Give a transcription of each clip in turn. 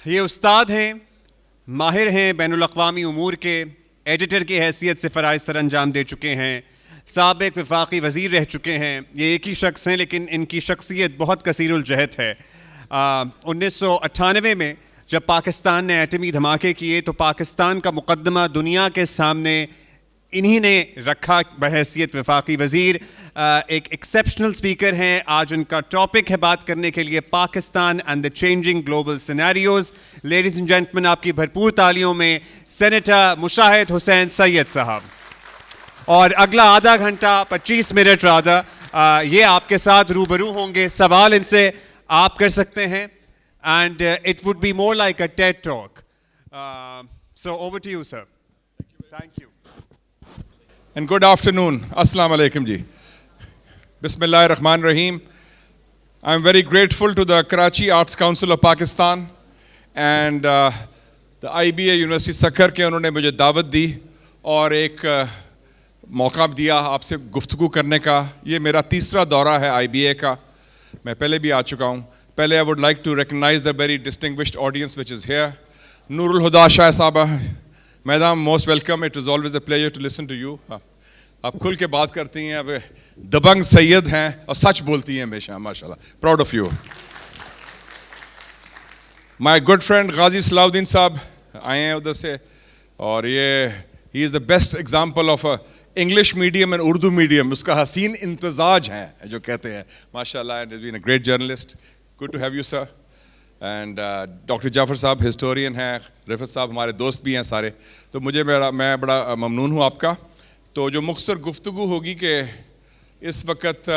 یہ استاد ہیں, ماہر ہیں, بین الاقوامی امور کے ایڈیٹر کی حیثیت سے فرائض سر انجام دے چکے ہیں, سابق وفاقی وزیر رہ چکے ہیں. یہ ایک ہی شخص ہیں لیکن ان کی شخصیت بہت کثیر الجہت ہے. 1998 میں جب پاکستان نے ایٹمی دھماکے کیے تو پاکستان کا مقدمہ دنیا کے سامنے انہی نے رکھا بحیثیت وفاقی وزیر. ایک ایکسیپشنل اسپیکر ہیں. آج ان کا ٹاپک ہے بات کرنے کے لیے Pakistan and the changing global scenarios. Ladies and gentleman, آپ کی بھرپور تالیوں میں سینیٹر مشاہد حسین سید صاحب. اور اگلا آدھا گھنٹہ 25 منٹ رادہ یہ آپ کے ساتھ روبرو ہوں گے. سوال ان سے آپ کر سکتے ہیں and it would be more like a TED talk. So over to you, sir. Thank you. And good afternoon. Assalamu alaikum ji. Bismillahir Rahmanir Rahim. I'm very grateful to the Karachi Arts Council of Pakistan and the IBA University Sakhar ke unhone mujhe da'wat di اور ایک موقع دیا آپ سے گفتگو کرنے کا. یہ میرا تیسرا دورہ ہے IBA کا. میں پہلے بھی آ چکا ہوں. پہلے I would like to recognize the very distinguished audience which is here. Noor al-Huda Shah Sahaba, Madam, most welcome. It was always a pleasure to listen to you. آپ کھل کے بات کرتی ہیں, اب دبنگ سید ہیں اور سچ بولتی ہیں ہمیشہ, ماشاء اللہ. Proud of you. My good friend غازی صلاح الدین صاحب آئے ہیں ادھر سے, اور یہ he is the best example of a English medium and Urdu medium. اس کا حسین امتزاج ہیں جو کہتے ہیں, ماشاء اللہ. And he's been a great journalist. Good to have you, sir. And Dr. Jafar صاحب ہسٹورین ہیں, رفت صاحب ہمارے دوست بھی ہیں سارے. تو میں بڑا ممنون ہوں آپ کا. تو جو مختصر گفتگو ہوگی کہ اس وقت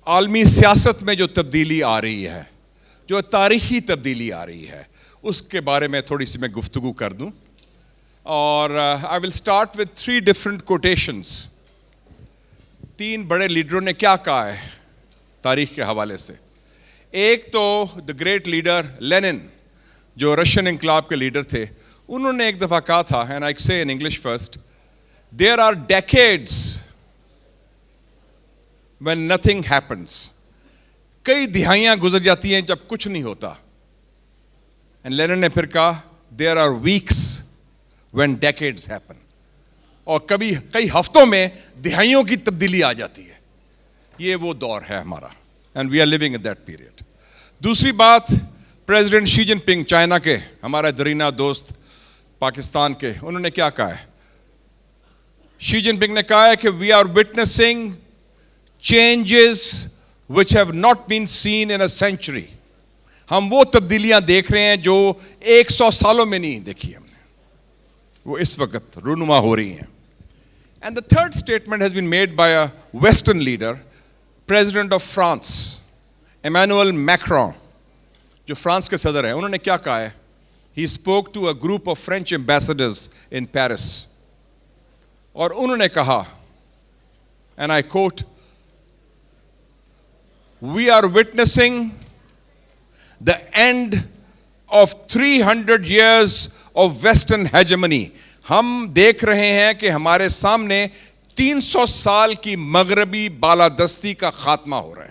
عالمی سیاست میں جو تبدیلی آ رہی ہے, جو تاریخی تبدیلی آ رہی ہے, اس کے بارے میں تھوڑی سی میں گفتگو کر دوں. اور I will start with 3 different quotations. 3 بڑے لیڈروں نے کیا کہا ہے تاریخ کے حوالے سے. ایک تو دا گریٹ لیڈر لینن جو رشین انقلاب کے لیڈر تھے, انہوں نے ایک دفعہ کہا تھا, and I say in English first, there are decades when nothing happens. کئی دہائیاں گزر جاتی ہیں جب کچھ نہیں ہوتا. اینڈ لینن نے پھر کہا there are weeks when decades happen. اور کبھی کئی ہفتوں میں دہائیوں کی تبدیلی آ جاتی ہے. یہ وہ دور ہے ہمارا. And we are living in that period. دوسری بات, پریزیڈنٹ شی جن پنگ چائنا کے, ہمارا درینہ دوست پاکستان کے, انہوں نے کیا کہا ہے. شی جن پنگ نے کہا ہے کہ we are witnessing changes which have not been seen in a century. ہم وہ تبدیلیاں دیکھ رہے ہیں جو 100 سالوں میں نہیں دیکھی ہم نے, وہ اس وقت رونما ہو رہی ہیں. And the third statement has been made by a Western leader, President of France, Emmanuel Macron, جو فرانس کے صدر ہیں. انہوں نے کیا کہا ہے. He spoke to a group of French ambassadors in Paris. اور انہوں نے کہا, and I quote, we are witnessing the end of 300 years of Western hegemony. ہم دیکھ رہے ہیں کہ ہمارے سامنے 300 سال کی مغربی بالادستی کا خاتمہ ہو رہا ہے.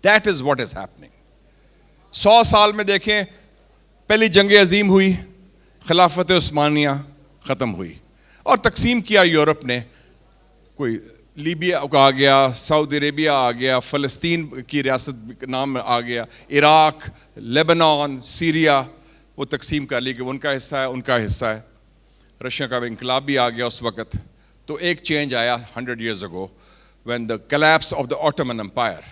That is what is happening. 100 سال میں دیکھیں, پہلی جنگ عظیم ہوئی, خلافت عثمانیہ ختم ہوئی, اور تقسیم کیا یورپ نے. کوئی لیبیا آ گیا, سعودی عربیہ آ گیا, فلسطین کی ریاست نام آ گیا, عراق, لیبنان, سیریا, وہ تقسیم کر لی کہ ان کا حصہ ہے, ان کا حصہ ہے. رشیا کا انقلاب بھی آ گیا اس وقت. تو ایک چینج آیا 100 years ago when the collapse of the Ottoman Empire.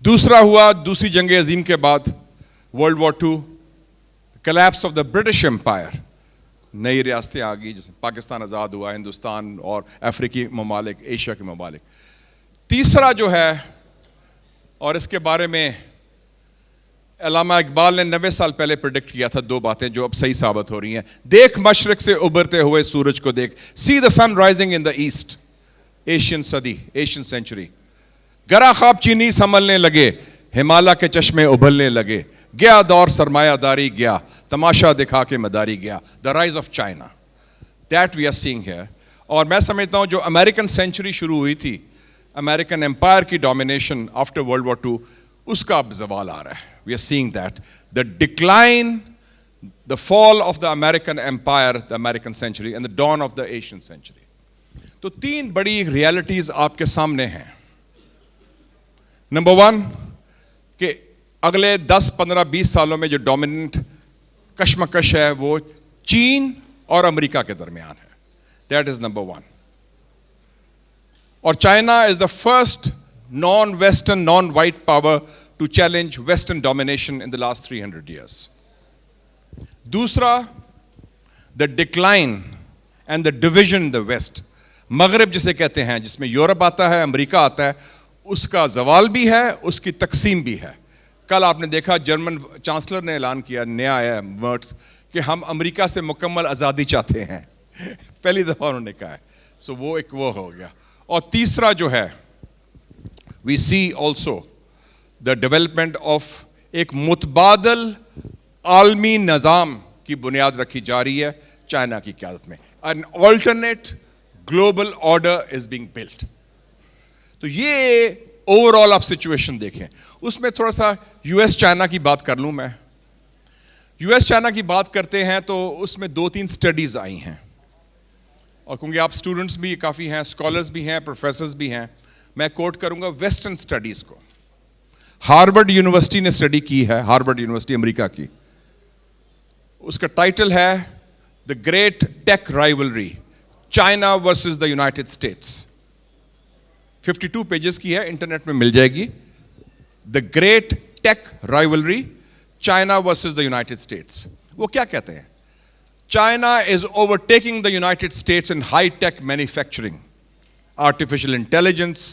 دوسرا ہوا دوسری جنگ عظیم کے بعد, World War II, collapse of the British Empire. نئی ریاستیں آ گئی, جیسے پاکستان آزاد ہوا, ہندوستان اور افریقی ممالک, ایشیا کے ممالک. تیسرا جو ہے, اور اس کے بارے میں علامہ اقبال نے 90 سال پہلے پریڈکٹ کیا تھا 2 باتیں جو اب صحیح ثابت ہو رہی ہیں. دیکھ مشرق سے ابھرتے ہوئے سورج کو دیکھ, سی دا سن رائزنگ ان دا ایسٹ. ایشین صدی, ایشین سینچری. گرا خواب چینی سنبھلنے لگے, ہمالیہ کے چشمے ابھلنے لگے, گیا دور سرمایہ داری گیا, تماشا دکھا کے مداری گیا. The rise of China, that we are seeing here. اور میں سمجھتا ہوں جو امریکن سینچری شروع ہوئی تھی, امریکن امپائر کی domination after world war II, اس کا اب زوال آ رہا ہے. We are seeing that. The decline, the fall of the American empire, the American century, and the dawn of the Asian century. تو تین بڑی ریالٹیز آپ کے سامنے ہیں. نمبر 1 کہ اگلے 10, 15, 20 سالوں میں جو ڈومیننٹ کشمکش ہے وہ چین اور امریکہ کے درمیان ہے. That is number 1. اور China is the first non western non white power to challenge western domination in the last 300 years. دوسرا, the decline and the division in the west, مغرب جسے کہتے ہیں, جس میں یورپ آتا ہے, امریکہ آتا ہے, اس کا زوال بھی ہے, اس کی تقسیم بھی ہے. کل آپ نے دیکھا جرمن چانسلر نے اعلان کیا, نیا ہے ورڈز, کہ ہم امریکہ سے مکمل آزادی چاہتے ہیں. پہلی دفعہ انہوں نے کہا ہے. سو وہ ایک وہ ہو گیا. اور تیسرا جو ہے, وی سی آلسو دا ڈیولپمنٹ آف ایک متبادل عالمی نظام کی بنیاد رکھی جا رہی ہے چائنا کی قیادت میں. an alternate global order is being built. تو یہ اوور آل آپ سچویشن دیکھیں. اس میں تھوڑا سا یو ایس چائنا کی بات کر لوں میں. یو ایس چائنا کی بات کرتے ہیں تو اس میں 2-3 اسٹڈیز آئی ہیں, اور کیونکہ آپ اسٹوڈنٹس بھی کافی ہیں, اسکالرس بھی ہیں, پروفیسرز بھی ہیں, میں کوٹ کروں گا ویسٹرن اسٹڈیز کو. ہارورڈ یونیورسٹی نے اسٹڈی کی ہے, ہارورڈ یونیورسٹی امریکہ کی. اس کا ٹائٹل ہے the great tech rivalry, China versus the United States. 52 pages کی ہے, انٹرنیٹ میں مل جائے گی. The great tech rivalry, China versus the United States. وہ کیا کہتے ہیں؟ China is overtaking the United States in high-tech manufacturing, artificial intelligence,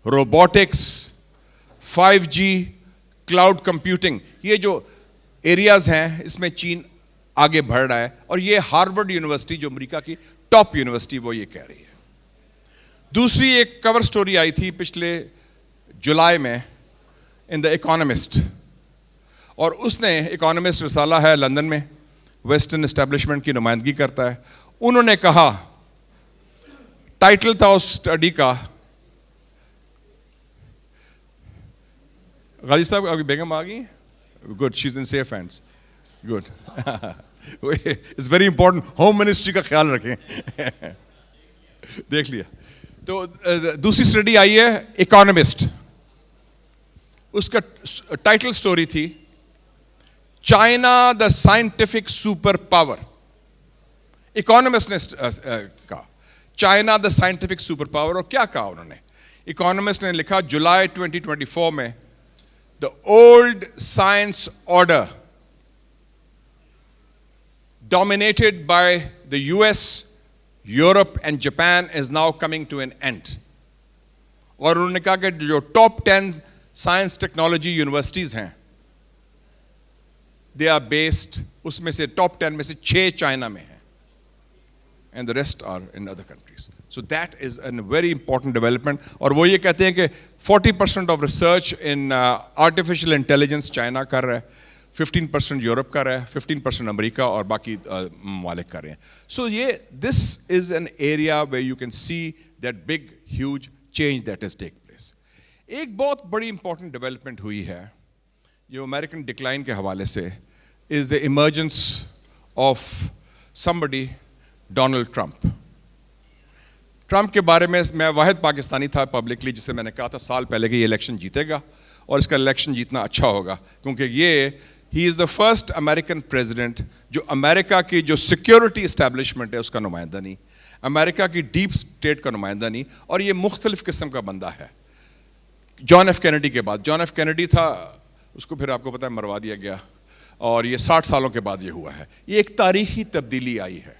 robotics, 5G, cloud computing. یہ جو ایریاز ہیں اس میں چین آگے بڑھ رہا ہے, اور یہ ہارورڈ یونیورسٹی جو امریکہ کی ٹاپ یونیورسٹی وہ یہ کہہ رہی ہے. دوسری ایک کور سٹوری آئی تھی پچھلے جولائی میں ان دا اکانومسٹ, اور اس نے اکانومسٹ رسالہ ہے لندن میں, ویسٹرن اسٹیبلشمنٹ کی نمائندگی کرتا ہے. انہوں نے کہا, ٹائٹل تھا اس اسٹڈی کا, غازی صاحب ابھی بیگم آ گئی, good, she is in safe hands, good. It's very important, home ministry کا خیال رکھیں. دیکھ لیا. تو دوسری اسٹڈی آئی ہے اکانومسٹ, اس کا ٹائٹل اسٹوری تھی China the scientific super power. Economist نے کہا China the scientific super power. اور کیا کہا انہوں نے؟ اکانومسٹ نے لکھا جولائی 2024 میں, the old science order dominated by the U S, Europe and Japan is now coming to an end. اور انہوں نے کہا کہ جو ٹاپ 10 سائنس ٹیکنالوجی یونیورسٹیز ہیں, they are based, اس میں سے ٹاپ 10 میں سے 6 چائنا میں ہیں, and the rest are in other countries. So that is a very important development. اور وہ یہ کہتے ہیں کہ 40% of research in artificial intelligence China کر رہا ہے, 15% یورپ کر رہا ہے, 15% امریکہ, اور باقی ممالک کر رہے ہیں. So this is an area where you can see that big huge change that has taken place. ایک بہت بڑی important development ہوئی ہے جو امریکن ڈکلائن کے حوالے سے, is the emergence of somebody, Donald Trump. Trump کے بارے میں واحد پاکستانی تھا پبلکلی جسے میں نے کہا تھا سال پہلے کہ یہ الیکشن جیتے گا, اور اس کا الیکشن جیتنا اچھا ہوگا, کیونکہ ہی is the first American president جو امریکہ کی جو سیکیورٹی اسٹیبلشمنٹ ہے اس کا نمائندہ نہیں, امریکہ کی ڈیپ اسٹیٹ کا نمائندہ نہیں, اور یہ مختلف قسم کا بندہ ہے. جان ایف کینیڈی کے بعد, جان ایف کینیڈی تھا, اس کو پھر آپ کو پتہ ہے مروا دیا گیا, اور یہ 60 سالوں کے بعد یہ ہوا ہے. یہ ایک تاریخی تبدیلی آئی ہے,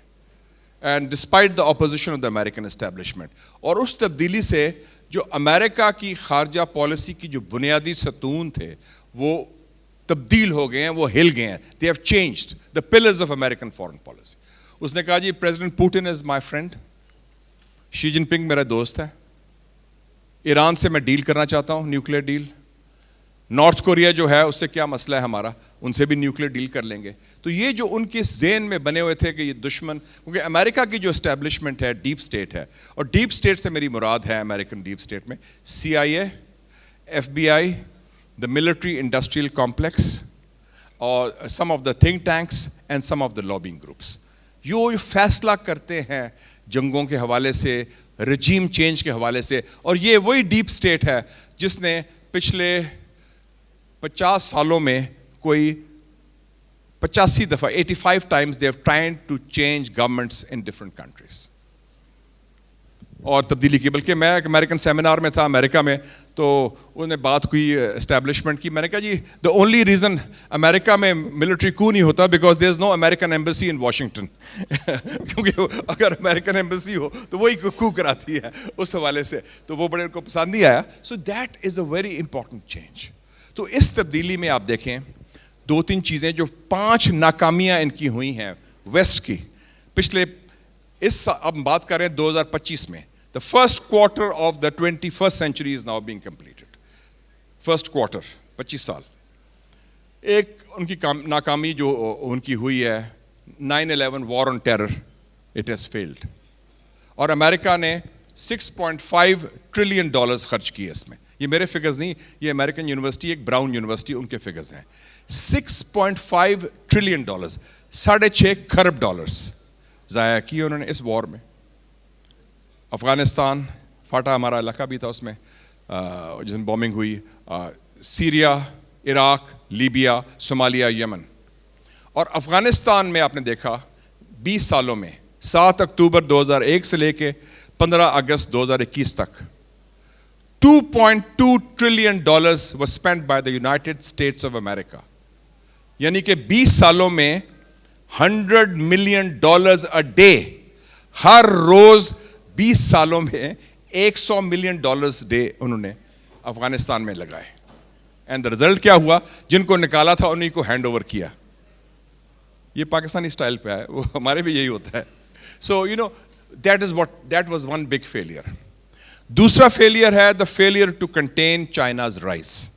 and despite the opposition of the American establishment. اور اس تبدیلی سے جو امریکہ کی خارجہ پالیسی کی جو بنیادی ستون تھے وہ تبدیل ہو گئے ہیں, وہ ہل گئے ہیں. They have changed the pillars of American foreign policy. اس نے کہا جی president Putin is my friend, Xi Jinping میرا دوست ہے, ایران سے میں ڈیل کرنا چاہتا ہوں, نیوکلیئر ڈیل. نارتھ کوریا جو ہے اس سے کیا مسئلہ ہے ہمارا, ان سے بھی نیوکلیئر ڈیل کر لیں گے. تو یہ جو ان کے ذہن میں بنے ہوئے تھے کہ یہ دشمن, کیونکہ امریکہ کی جو اسٹیبلشمنٹ ہے ڈیپ اسٹیٹ ہے, اور ڈیپ اسٹیٹ سے میری مراد ہے امریکن ڈیپ اسٹیٹ میں CIA, FBI, the military industrial complex, or some of the think tanks and some of the lobbying groups. یہ فیصلہ کرتے ہیں جنگوں کے حوالے سے, رجیم چینج کے حوالے سے, اور یہ وہی ڈیپ اسٹیٹ ہے جس نے پچھلے 50 سالوں میں کوئی 85 دفعہ 85 times they have tried to change governments in different countries. اور تبدیلی کی, بلکہ میں ایک امریکن سیمینار میں تھا امریکہ میں, تو انہوں نے بات کوئی اسٹیبلشمنٹ کی. میں نے کہا جی دا اونلی ریزن امریکہ میں ملٹری کو نہیں ہوتا because there is no American embassy in Washington, کیونکہ اگر امریکن ایمبیسی ہو تو وہی کو کراتی ہے اس حوالے سے, تو وہ بڑے ان کو پسند نہیں آیا. سو that is a very important change. تو اس تبدیلی میں آپ دیکھیں 2-3 چیزیں جو 5 ناکامیاں ان کی ہوئی ہیں ویسٹ کی پچھلے اس, اب بات کر رہے ہیں 2025 میں. The first quarter of the 21st century is now being completed. First quarter, 25 سال. ایک ان کی ناکامی جو ان کی ہوئی ہے 9/11 war on terror, it has failed. اور امریکہ نے $6.5 trillion خرچ کیے اس میں. یہ میرے فگرز نہیں, یہ امریکن یونیورسٹی, ایک براؤن یونیورسٹی, ان کے فگرز ہیں. $6.5 trillion, $6.5 کھرب ضائع کیے انہوں نے اس وار میں. افغانستان فاٹا ہمارا علاقہ بھی تھا اس میں جس میں بومبنگ ہوئی, سیریا, عراق, لیبیا, صومالیہ, یمن. اور افغانستان میں آپ نے دیکھا 20 سالوں میں 7 اکتوبر 2001 سے لے کے 15 اگست 2021 تک $2.2 trillion was spent by the United States of America. یعنی کہ 20 سالوں میں $100 million a day, ہر روز 20 سالوں میں $100 million ڈے انہوں نے افغانستان میں لگائے. اینڈ دا رزلٹ کیا ہوا, جن کو نکالا تھا انہیں کو ہینڈ اوور کیا. یہ پاکستانی اسٹائل پہ ہے, وہ ہمارے بھی یہی ہوتا ہے. So you know that was one big failure. دوسرا فیلئر ہے the failure to contain China's rise.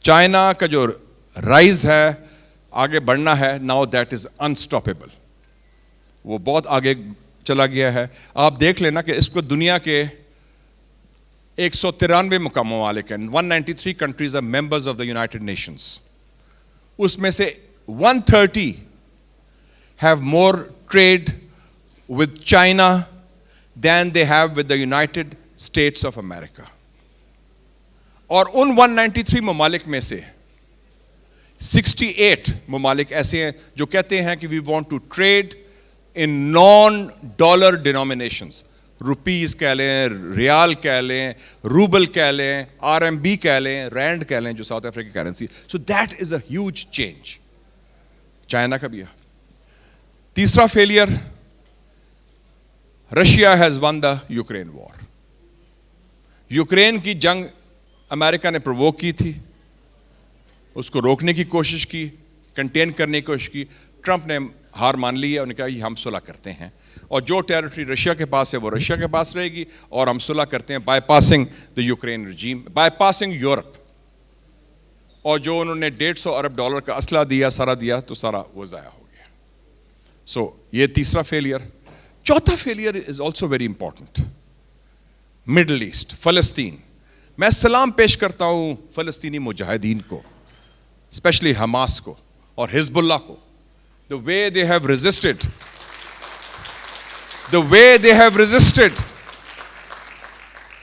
China کا جو رائز ہے, آگے بڑھنا ہے, ناؤ دیٹ از انسٹاپیبل. وہ بہت آگے چلا گیا ہے. آپ دیکھ لینا کہ اس کو دنیا کے 193 ممالک ہیں, 193 countries are members of the United Nations. اس میں سے 130 have more trade with China than they have with the United States of America. اور ان 193 ممالک میں سے 68 ممالک ایسے ہیں جو کہتے ہیں کہ we want to trade in non-dollar denominations. Rupees کہہ لیں, ریال کہہ لیں, روبل کہہ لیں, RMB کہہ لیں, رینڈ کہہ لیں جو ساؤتھ افریقہ کی کرنسی. So that is a huge change. China کا بھی ہے. تیسرا failure, Russia has won the Ukraine war. Ukraine کی جنگ امریکہ نے پرووک کی تھی, اس کو روکنے کی کوشش کی, کنٹین کرنے کی کوشش کی. ٹرمپ نے ہار مان لی ہے, انہوں نے کہا یہ ہم صلح کرتے ہیں, اور جو ٹیریٹری رشیا کے پاس ہے وہ رشیا کے پاس رہے گی, اور ہم صلح کرتے ہیں by passing the Ukraine regime, by passing Europe. اور جو انہوں نے $150 ارب کا اسلحہ دیا, سارا دیا, تو سارا وہ ضائع ہو گیا. سو یہ تیسرا فیلئر. چوتھا failure is also very important, Middle East, فلسطین. میں سلام پیش کرتا ہوں فلسطینی مجاہدین کو, اسپیشلی حماس کو اور حزب اللہ کو. The way they have resisted,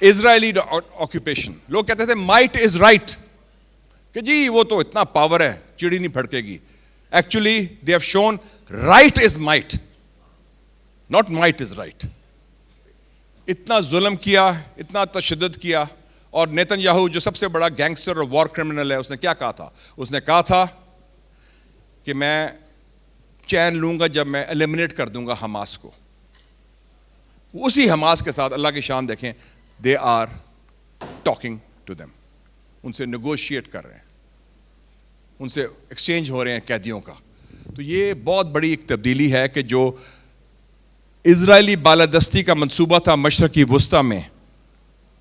Israeli occupation. لوگ کہتے تھے might is right, کہ جی وہ تو اتنا پاور ہے چڑی نہیں پھڑکے گی. Actually they have shown right is might, not might is right. اتنا ظلم کیا, اتنا تشدد کیا. اور نیتن یاہو جو سب سے بڑا گینگسٹر اور وار کرمنل ہے, اس نے کیا کہا تھا؟ اس نے کہا تھا کہ میں چین لوں گا جب میں ایلیمنیٹ کر دوں گا حماس کو. اسی حماس کے ساتھ اللہ کی شان دیکھیں, they are talking to them, ان سے نیگوشیٹ کر رہے ہیں, ان سے ایکسچینج ہو رہے ہیں قیدیوں کا. تو یہ بہت بڑی ایک تبدیلی ہے کہ جو اسرائیلی بالادستی کا منصوبہ تھا مشرقی وسطیٰ میں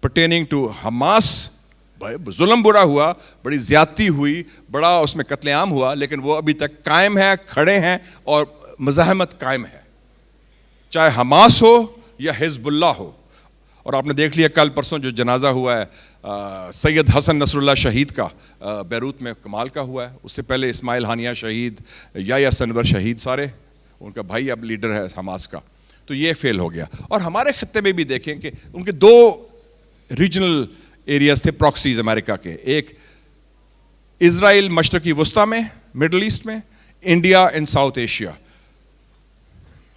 پرٹیننگ ٹو حماس, ظلم برا ہوا, بڑی زیادتی ہوئی, بڑا اس میں قتل عام ہوا, لیکن وہ ابھی تک قائم ہے, کھڑے ہیں, اور مزاحمت قائم ہے, چاہے حماس ہو یا حزب اللہ ہو. اور آپ نے دیکھ لیا کل پرسوں جو جنازہ ہوا ہے سید حسن نصر اللہ شہید کا بیروت میں کمال کا ہوا ہے. اس سے پہلے اسماعیل ہانیہ شہید, یحییٰ سنور شہید, سارے ان کا بھائی اب لیڈر ہے حماس کا. تو یہ فیل ہو گیا. اور ہمارے خطے میں بھی دیکھیں کہ ان کے 2 ریجنل ایریاز تھے پراکسیز امریکہ کے, ایک اسرائیل مشرقی وسطیٰ میں, مڈل ایسٹ میں, India in south Asia.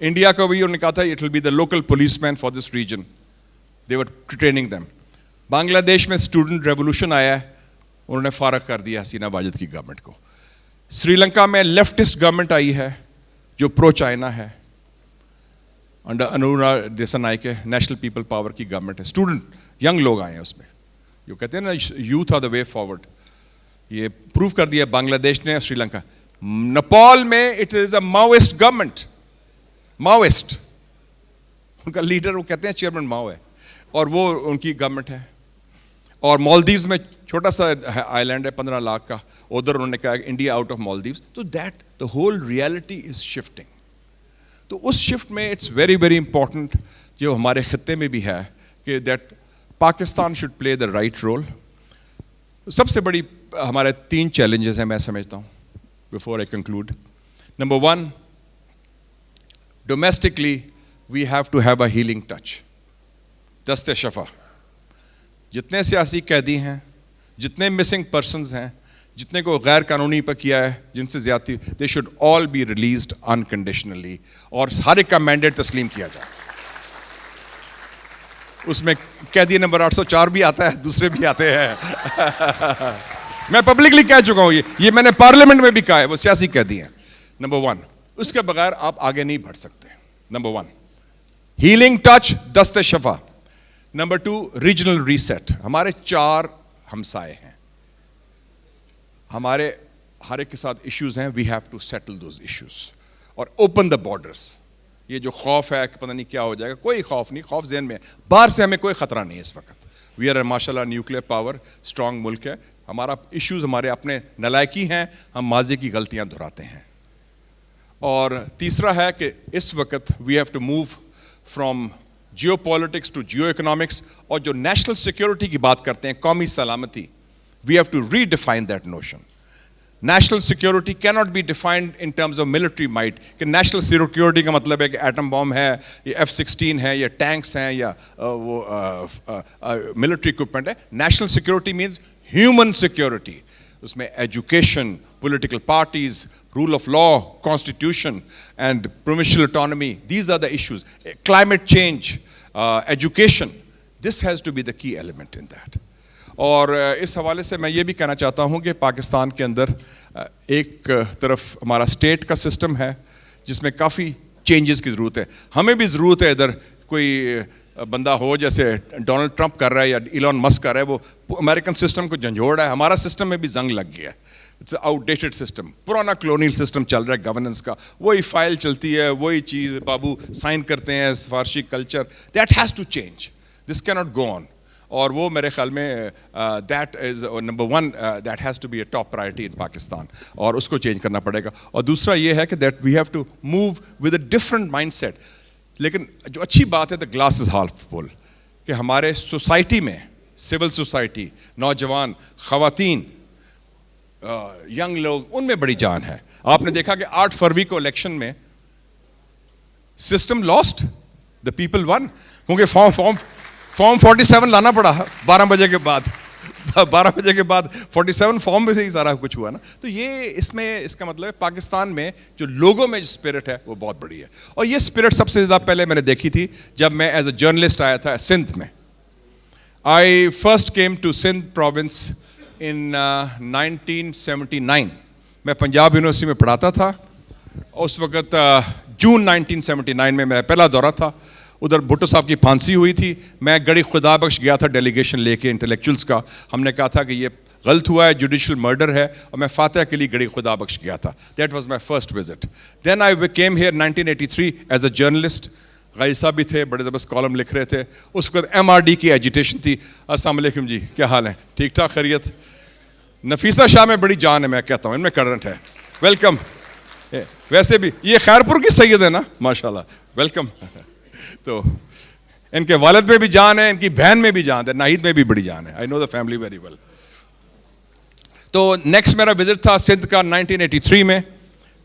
India کو بھی انہوں نے کہا تھا it will be the local policeman for this region, they were training them. Bangladesh میں اسٹوڈنٹ ریولوشن آیا ہے, انہوں نے فارغ کر دیا حسینہ واجد کی گورنمنٹ کو. سری لنکا میں لیفٹسٹ گورنمنٹ آئی ہے جو پرو چائنا ہے, under Anura Dissanayake, national people power کی گورنمنٹ ہے. اسٹوڈنٹ ینگ لوگ آئے ہیں اس میں, جو کہتے ہیں نا youth are the way forward. یہ پروو کر دیا بنگلہ دیش نے, سری لنکا. نیپال میں it is a Maoist government, Maoist, ان کا لیڈر وہ کہتے ہیں چیئرمین ماؤ ہے, اور وہ ان کی گورنمنٹ ہے. اور مالدیوز میں چھوٹا سا آئی لینڈ ہے 15 لاکھ کا, ادھر انہوں نے کہا انڈیا آؤٹ آف مالدیوز. تو that the whole reality is shifting. تو اس شفٹ میں اٹس ویری ویری امپورٹنٹ جو ہمارے خطے میں بھی ہے کہ that Pakistan should play the right role. سب سے بڑی ہمارے 3 چیلنجز ہیں میں سمجھتا ہوں before I conclude. Number 1, domestically we have to have a healing touch. دست شفا. جتنے سیاسی قیدی ہیں, جتنے مسنگ پرسنز ہیں, جتنے کو غیر قانونی پر کیا ہے, جن سے زیادتی, they should all be released unconditionally, اور ہر ایک کا مینڈیٹ تسلیم کیا جائے. اس میں قیدی نمبر 804 بھی آتا ہے, دوسرے بھی آتے ہیں. میں پبلکلی کہہ چکا ہوں, یہ میں نے پارلیمنٹ میں بھی کہا ہے, وہ سیاسی قیدی ہیں. نمبر 1, اس کے بغیر آپ آگے نہیں بڑھ سکتے. نمبر 1 ہیلنگ ٹچ, دست شفا. Number 2 regional reset. ہمارے 4 ہمسائے ہیں, ہمارے ہر ایک کے ساتھ ایشوز ہیں, we have to settle those issues اور اوپن دا بارڈرس. یہ جو خوف ہے کہ پتہ نہیں کیا ہو جائے گا, کوئی خوف نہیں, خوف ذہن میں ہے. باہر سے ہمیں کوئی خطرہ نہیں ہے اس وقت. وی آر ماشاء اللہ نیوکلیئر پاور اسٹرانگ ملک ہے. ہمارا ایشوز ہمارے اپنے نالائکی ہیں, ہم ماضی کی غلطیاں دہراتے ہیں. اور تیسرا ہے کہ اس وقت we have to move from geopolitics to geoeconomics. اور جو نیشنل سیکورٹی کی بات کرتے ہیں, قومی سلامتی, we have to redefine that notion. National security کی not be defined in terms of military might, کہ نیشنل سیکورٹی کا مطلب ہے کہ ایٹم بم ہے, یا F-16 ہے, یا ٹینکس ہیں, یا وہ ملٹری اکوپمنٹ ہے. National security means human security. اس میں education, political parties, rule of law, constitution and provincial autonomy, these are the issues. Climate change, education, this has to be the key element in that. اور اس حوالے سے میں یہ بھی کہنا چاہتا ہوں کہ پاکستان کے اندر ایک طرف ہمارا اسٹیٹ کا سسٹم ہے جس میں کافی چینجز کی ضرورت ہے. ہمیں بھی ضرورت ہے ادھر کوئی بندہ ہو جیسے ڈونلڈ ٹرمپ کر رہا ہے یا ایلون مسک کر رہا ہے, وہ امریکن سسٹم کو جھنجھوڑ رہا ہے. ہمارا سسٹم میں بھی زنگ لگ گیا ہے. اٹس آؤٹ ڈیٹڈ سسٹم, پرانا کلونیل سسٹم چل رہا ہے گورننس کا. وہی فائل چلتی ہے, وہی چیز بابو سائن کرتے ہیں, سفارشی culture. That has to change, this کی ناٹ گو آن. اور وہ میرے خیال میں that is number 1, that has to be a top priority in Pakistan, اور اس کو چینج کرنا پڑے گا. اور دوسرا یہ ہے کہ that we have to move with a different mindset. لیکن جو اچھی بات ہے, دا گلاس از ہالف فل, کہ ہمارے سوسائٹی میں, سول سوسائٹی, نوجوان, خواتین, ینگ لوگ, ان میں بڑی جان ہے. آپ نے دیکھا کہ 8 فروری کو الیکشن میں system last, the people one, کیونکہ فارم 47 لانا پڑا 12 بجے کے بعد. 12 بجے کے بعد 47 فارم میں سے ہی سارا کچھ ہوا نا. تو یہ اس کا مطلب ہے پاکستان میں جو لوگوں میں جو اسپرٹ ہے وہ بہت بڑی ہے. اور یہ اسپرٹ سب سے زیادہ پہلے میں نے دیکھی تھی جب میں ایز اے جرنلسٹ آیا تھا سندھ میں. I first came to Sindh province in 1979. میں پنجاب یونیورسٹی میں پڑھاتا تھا. اس وقت جون 1979 میں میرا پہلا دورہ تھا. ادھر بھٹو صاحب کی پھانسی ہوئی تھی. میں گڑھی خدا بخش گیا تھا ڈیلیگیشن لے کے انٹلیکچوئلس کا. ہم نے کہا تھا کہ یہ غلط ہوا ہے, جوڈیشل مرڈر ہے, اور میں فاتح کے لیے گڑھی خدا بخش گیا تھا. That was my first visit. Then I came here 1983 as a journalist. غائی صاحب بھی تھے, بڑے زبردست کالم لکھ رہے تھے. اس وقت MRD کی ایجیٹیشن تھی. السلام علیکم جی, کیا حال ہے, ٹھیک ٹھاک, خیریت. نفیسہ شاہ میں بڑی جان ہے, میں کہتا ہوں ان میں کرنٹ ہے. ویلکم. ویسے بھی یہ خیرپور کی سید ہے نا, ماشاء اللہ, ویلکم. تو ان کے والد میں بھی جان ہے, ان کی بہن میں بھی جان ہے, ناہید میں بھی بڑی جان ہے. آئی نو دا فیملی ویری ویل. تو نیکسٹ میرا وزٹ تھا سندھ کا 1983 میں.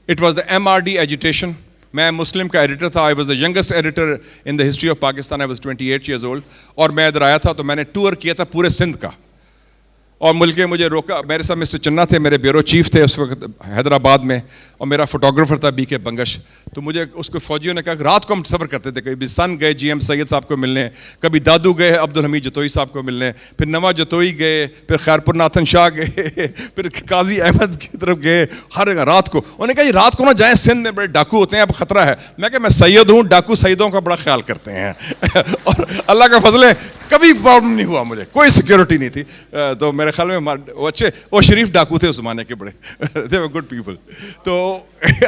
It was the MRD ایجوٹیشن. میں مسلم کا ایڈیٹر تھا. I was the youngest editor in the history of Pakistan. I was 28 years old. اور میں ادھر آیا تھا تو میں نے ٹور کیا تھا پورے سندھ کا, اور ملک مجھے روکا. میرے ساتھ مسٹر چنا تھے, میرے بیورو چیف تھے اس وقت حیدرآباد میں, اور میرا فوٹوگرافر تھا BK بنگش. تو مجھے اس کو فوجیوں نے کہا کہ رات کو ہم سفر کرتے تھے, کبھی سن گئے GM سید صاحب کو ملنے, کبھی دادو گئے عبدالحمید جتوئی صاحب کو ملنے, پھر نواز جتوئی گئے, پھر خیرپور ناتھن شاہ گئے, پھر قاضی احمد کی طرف گئے. ہر رات کو انہوں نے کہا یہ رات کو نہ جائیں, سندھ میں بڑے ڈاکو ہوتے ہیں, اب خطرہ ہے. میں کہ میں سید ہوں, ڈاکو سیدوں کا بڑا خیال کرتے ہیں. اور اللہ کا فضل ہے کبھی پرابلم نہیں ہوا مجھے, کوئی سیکورٹی نہیں تھی. تو میرے خیال میں اچھے وہ شریف ڈاکو تھے اس زمانے کے بڑے, دے ور گڈ پیپل. تو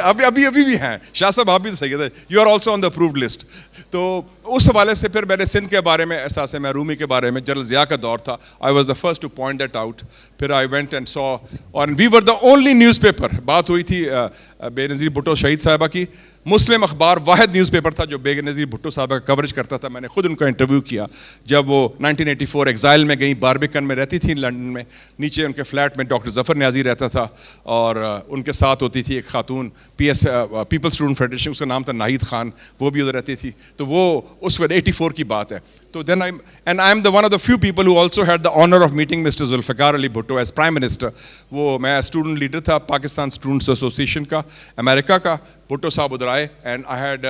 ابھی بھی ہیں شاہ صاحب, آپ بھی سید ہیں, you are also on the approved list. تو اس حوالے سے پھر میں نے سندھ کے بارے میں احساس محرومی کے بارے میں, جنرل ضیاء کا دور تھا, I was the first to point that out. پھر آئی وینٹ اینڈ سو, اور we were the only newspaper. بات ہوئی تھی بے نظیر بھٹو شہید صاحبہ کی. مسلم اخبار واحد نیوز پیپر تھا جو بے نظیر بھٹو صاحبہ کا کوریج کرتا تھا. میں نے خود ان کا انٹرویو کیا جب وہ 1984 ایگزائل میں گئیں, باربیکن میں رہتی تھیں لنڈن میں. نیچے ان کے فلیٹ میں ڈاکٹر ظفر نیازی رہتا تھا, اور ان کے ساتھ ہوتی تھی ایک خاتون PS پیپل اسٹوڈنٹ فیڈریشن, اس کا نام تھا ناہید خان, وہ بھی ادھر رہتی تھی. تو وہ اس وقت 84 کی بات ہے. تو then I am the one of the few people who also had the honour of meeting mister Zulfiqar Ali Bhutto as prime minister. وہ میں اسٹوڈنٹ لیڈر تھا پاکستان اسٹوڈنٹس ایسوسیشن کا امریکہ کا. بھٹو صاحب ادھر آئے and I had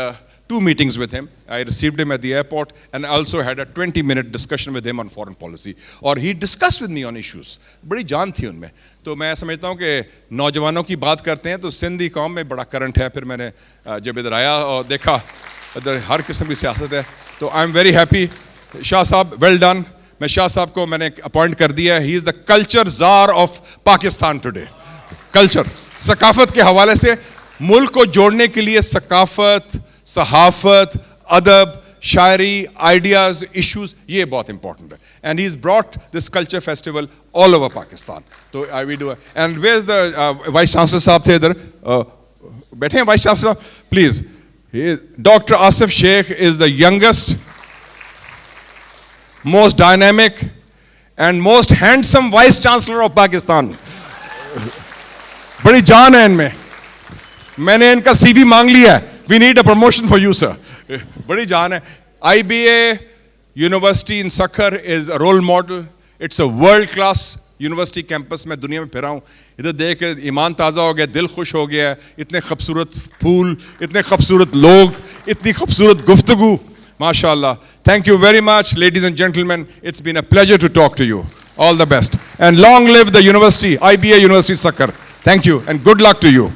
2 meetings with him. I received him at the airport and I also had a 20-minute discussion with him on foreign policy. اور he discussed with me on issues. بڑی جان تھی ان میں. تو میں سمجھتا ہوں کہ نوجوانوں کی بات کرتے ہیں تو سندھی قوم میں بڑا کرنٹ ہے. پھر میں نے جب ادھر آیا اور دیکھا ادھر ہر قسم کی سیاست ہے, تو آئی ایم ویری ہیپی. شاہ صاحب ویل ڈن. میں شاہ صاحب کو میں نے اپوائنٹ کر دیا ہے. He is the culture czar of Pakistan today. Culture, ثقافت کے حوالے سے ملک کو جوڑنے کے لیے ثقافت, صحافت, ادب, شاعری, آئیڈیاز, ایشوز, یہ بہت امپورٹنٹ ہے. And he is brought this culture festival all over Pakistan. تو I we do. And where is the vice chancellor صاحب تھے ادھر, بیٹھے ہیں vice chancellor please. Doctor Asif Sheikh is the youngest, most dynamic and most handsome vice chancellor of Pakistan. بڑی جان ہے ان میں. میں نے ان کا CV مانگ لیا ہے. We need a promotion for you, sir. بڑی جان ہے. IBA University in Sakhar is a role model. It's a world class university campus. میں دنیا میں پھرا ہوں, ادھر دیکھ کے ایمان تازہ ہو گیا, دل خوش ہو گیا. اتنے خوبصورت پھول, اتنے خوبصورت لوگ, اتنی خوبصورت گفتگو, ماشاء اللہ. Thank you very much, ladies and gentlemen. It's been a pleasure to talk to you. All the best. And long live the university, IBA University Sakhar. Thank you and good luck to you.